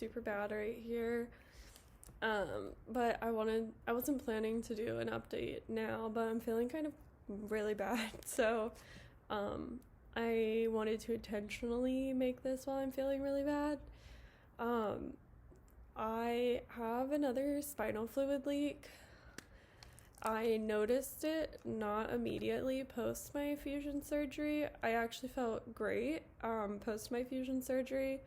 super bad right here. But I wasn't planning to do an update now, but I'm feeling kind of really bad. So, I wanted to intentionally make this while I'm feeling really bad. Um, I have another spinal fluid leak. I noticed it not immediately post my fusion surgery. I actually felt great post my fusion surgery,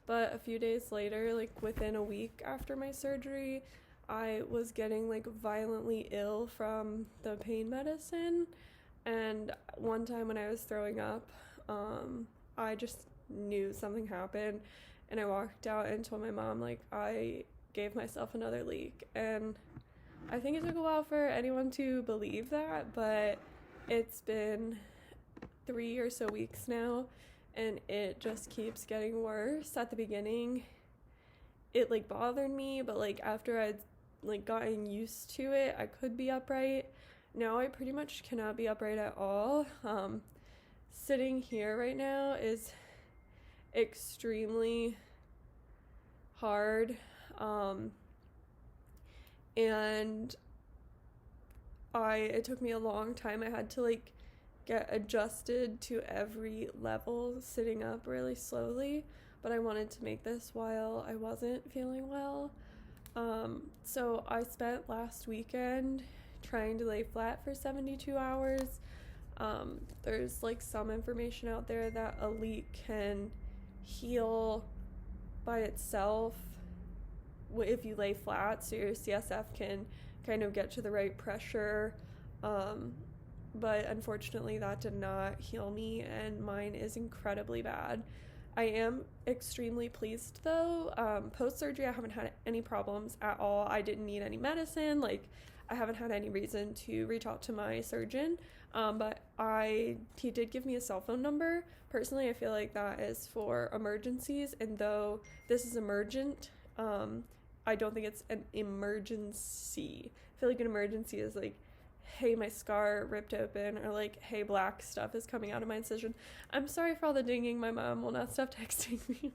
but a few days later, like within a week after my surgery, I was getting like violently ill from the pain medicine. And one time when I was throwing up, I just knew something happened, and I walked out and told my mom like I gave myself another leak. And I think it took a while for anyone to believe that, but it's been 3 or so weeks now, and it just keeps getting worse. At the beginning, it like bothered me, but like after I'd like gotten used to it, I could be upright. Now I pretty much cannot be upright at all. Sitting here right now is extremely hard. And it took me a long time. I had to like get adjusted to every level sitting up really slowly, but I wanted to make this while I wasn't feeling well. So I spent last weekend trying to lay flat for 72 hours. There's like some information out there that a leak can heal by itself if you lay flat, so your CSF can kind of get to the right pressure. But unfortunately that did not heal me, and mine is incredibly bad. I am extremely pleased though. Post-surgery I haven't had any problems at all. I didn't need any medicine. Like I haven't had any reason to reach out to my surgeon. But he did give me a cell phone number. Personally, I feel like that is for emergencies, and though this is emergent, I don't think it's an emergency. I feel like an emergency is like, hey, my scar ripped open, or like, hey, black stuff is coming out of my incision. I'm sorry for all the dinging. My mom will not stop texting me.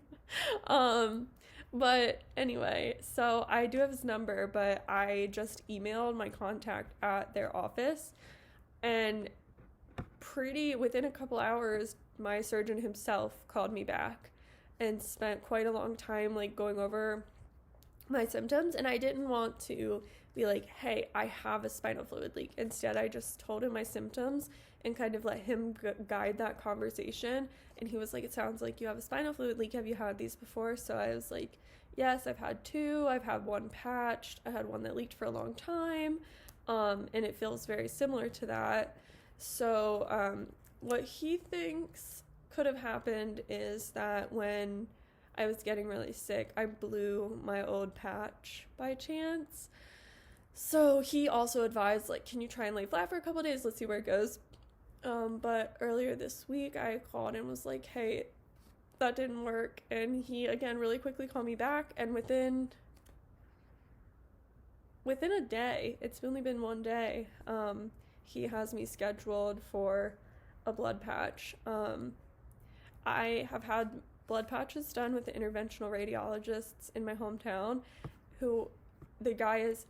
But anyway, so I do have his number, but I just emailed my contact at their office, and within a couple hours, my surgeon himself called me back and spent quite a long time like going over my symptoms. And I didn't want to be like, hey, I have a spinal fluid leak. Instead, I just told him my symptoms and kind of let him guide that conversation. And he was like, it sounds like you have a spinal fluid leak. Have you had these before? So I was like, yes, I've had 2. I've had one patched. I had one that leaked for a long time. And it feels very similar to that. So what he thinks could have happened is that when I was getting really sick, I blew my old patch by chance. So he also advised, like, can you try and lay flat for a couple of days? Let's see where it goes. But earlier this week, I called and was like, hey, that didn't work. And he, again, really quickly called me back. And within a day, it's only been one day, he has me scheduled for a blood patch. I have had blood patches done with the interventional radiologists in my hometown, the guy is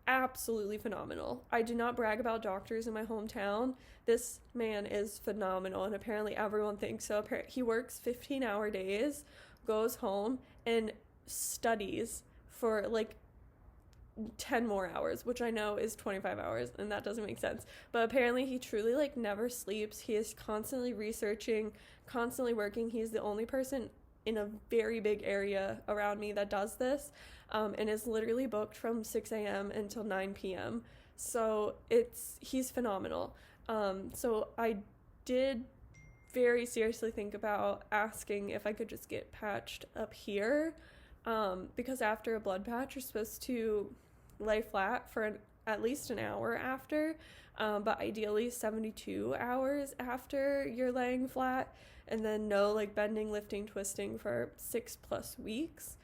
absolutely phenomenal. I do not brag about doctors in my hometown. This man is phenomenal, and apparently everyone thinks so. He works 15-hour days, goes home, and studies for like 10 more hours, which I know is 25 hours, and that doesn't make sense. But apparently he truly like never sleeps. He is constantly researching, constantly working. He's the only person in a very big area around me that does this, and is literally booked from 6 a.m. until 9 p.m. So he's phenomenal. So I did very seriously think about asking if I could just get patched up here, because after a blood patch, you're supposed to lay flat for at least an hour after, but ideally 72 hours after you're laying flat, and then no like bending, lifting, twisting for 6+ weeks.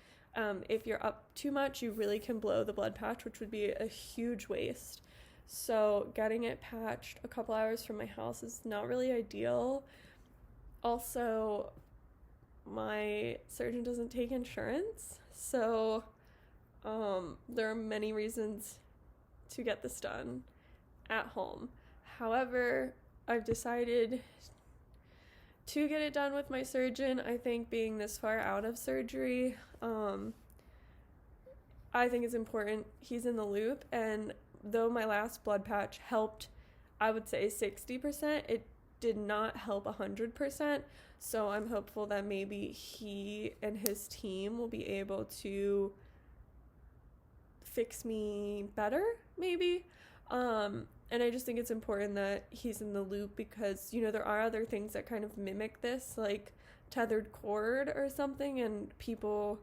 If you're up too much, you really can blow the blood patch, which would be a huge waste. So getting it patched a couple hours from my house is not really ideal. Also, my surgeon doesn't take insurance, So there are many reasons to get this done at home. However, I've decided to get it done with my surgeon. I think being this far out of surgery, I think it's important he's in the loop. And though my last blood patch helped, I would say 60%, it did not help 100%. So I'm hopeful that maybe he and his team will be able to fix me better, maybe. And I just think it's important that he's in the loop because, you know, there are other things that kind of mimic this, like tethered cord or something, and people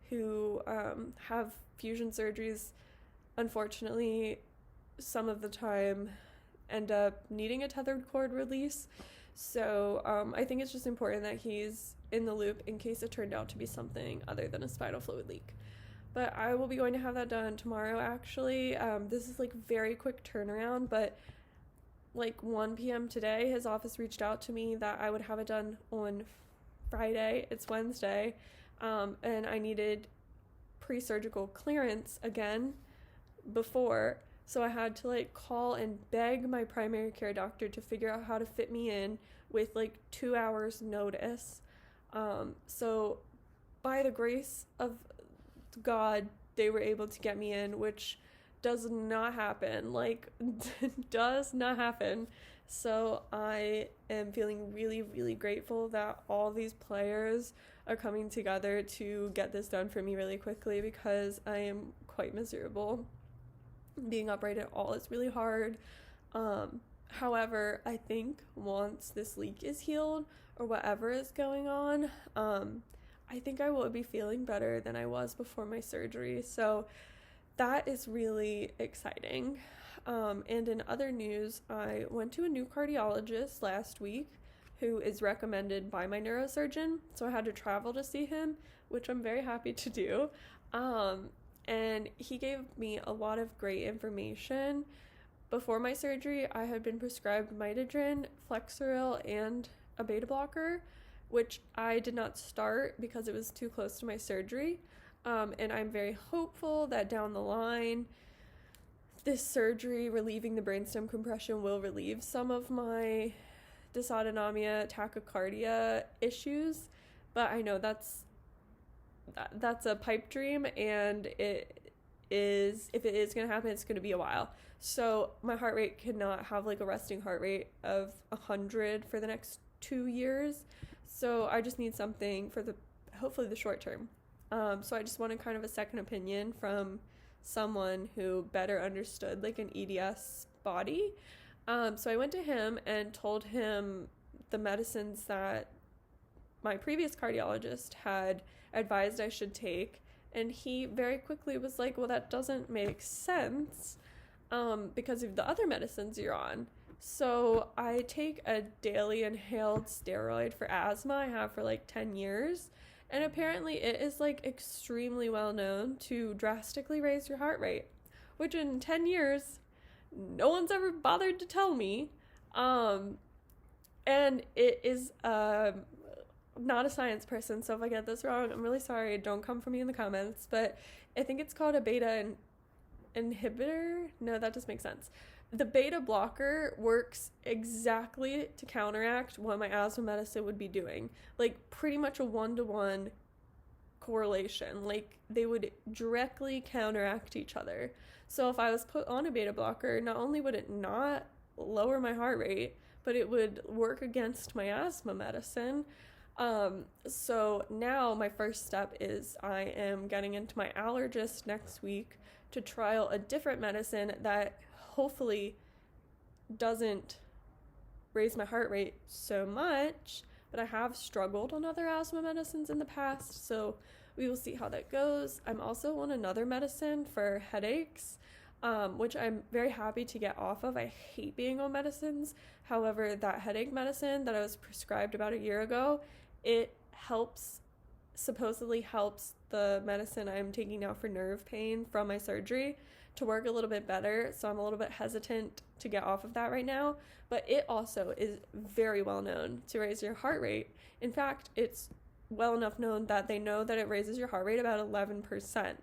who have fusion surgeries, unfortunately, some of the time end up needing a tethered cord release. So I think it's just important that he's in the loop in case it turned out to be something other than a spinal fluid leak. But I will be going to have that done tomorrow, actually. This is like very quick turnaround, but like 1 p.m. today, his office reached out to me that I would have it done on Friday. It's Wednesday. And I needed pre-surgical clearance again before. So I had to like call and beg my primary care doctor to figure out how to fit me in with like 2 hours notice. So by the grace of God, they were able to get me in, which does not happen. Like, does not happen. So I am feeling really, really grateful that all these players are coming together to get this done for me really quickly because I am quite miserable. Being upright at all is really hard. However, I think once this leak is healed or whatever is going on, I think I will be feeling better than I was before my surgery. So that is really exciting. And in other news, I went to a new cardiologist last week who is recommended by my neurosurgeon. So I had to travel to see him, which I'm very happy to do. And he gave me a lot of great information. Before my surgery, I had been prescribed Mitidrin, Flexeril, and a beta blocker, which I did not start because it was too close to my surgery. And I'm very hopeful that down the line, this surgery relieving the brainstem compression will relieve some of my dysautonomia, tachycardia issues. But I know that's a pipe dream, and if it is going to happen, it's going to be a while. So my heart rate cannot have like a resting heart rate of 100 for the next 2 years. So I just need something for hopefully the short term. So I just wanted kind of a second opinion from someone who better understood like an EDS body. So I went to him and told him the medicines that my previous cardiologist had advised I should take. And he very quickly was like, well, that doesn't make sense because of the other medicines you're on. So I take a daily inhaled steroid for asthma. I have for like 10 years. And apparently it is like extremely well known to drastically raise your heart rate, which in 10 years, no one's ever bothered to tell me. And it is not a science person, so if I get this wrong, I'm really sorry. Don't come for me in the comments. But I think it's called a beta inhibitor. No, that doesn't make sense. The beta blocker works exactly to counteract what my asthma medicine would be doing. Like pretty much a 1-to-1 correlation. Like they would directly counteract each other. So if I was put on a beta blocker, not only would it not lower my heart rate, but it would work against my asthma medicine. So now my first step is I am getting into my allergist next week to trial a different medicine that hopefully doesn't raise my heart rate so much, but I have struggled on other asthma medicines in the past, so we will see how that goes. I'm also on another medicine for headaches, which I'm very happy to get off of. I hate being on medicines. However, that headache medicine that I was prescribed about a year ago, it supposedly helps the medicine I'm taking now for nerve pain from my surgery to work a little bit better. So I'm a little bit hesitant to get off of that right now. But it also is very well known to raise your heart rate. In fact, it's well enough known that they know that it raises your heart rate about 11%.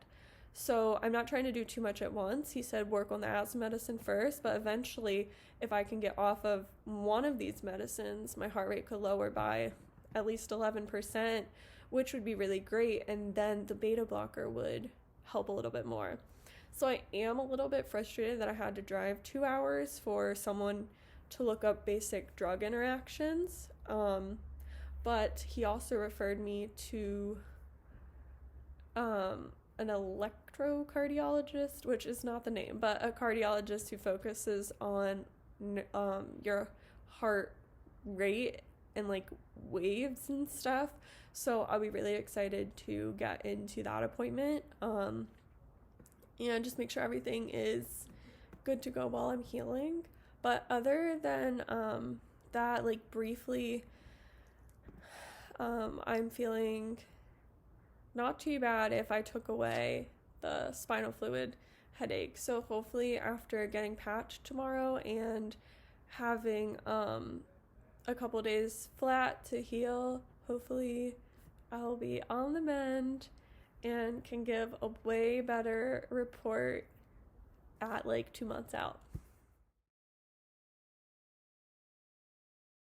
So I'm not trying to do too much at once. He said work on the asthma medicine first, but eventually if I can get off of one of these medicines, my heart rate could lower by at least 11%, which would be really great, and then the beta blocker would help a little bit more. So I am a little bit frustrated that I had to drive 2 hours for someone to look up basic drug interactions, but he also referred me to an electrocardiologist, which is not the name, but a cardiologist who focuses on your heart rate and like waves and stuff. So I'll be really excited to get into that appointment, and just make sure everything is good to go while I'm healing. But other than that, like briefly, I'm feeling not too bad if I took away the spinal fluid headache. So hopefully after getting patched tomorrow and having a couple days flat to heal, hopefully I'll be on the mend and can give a way better report at like 2 months out.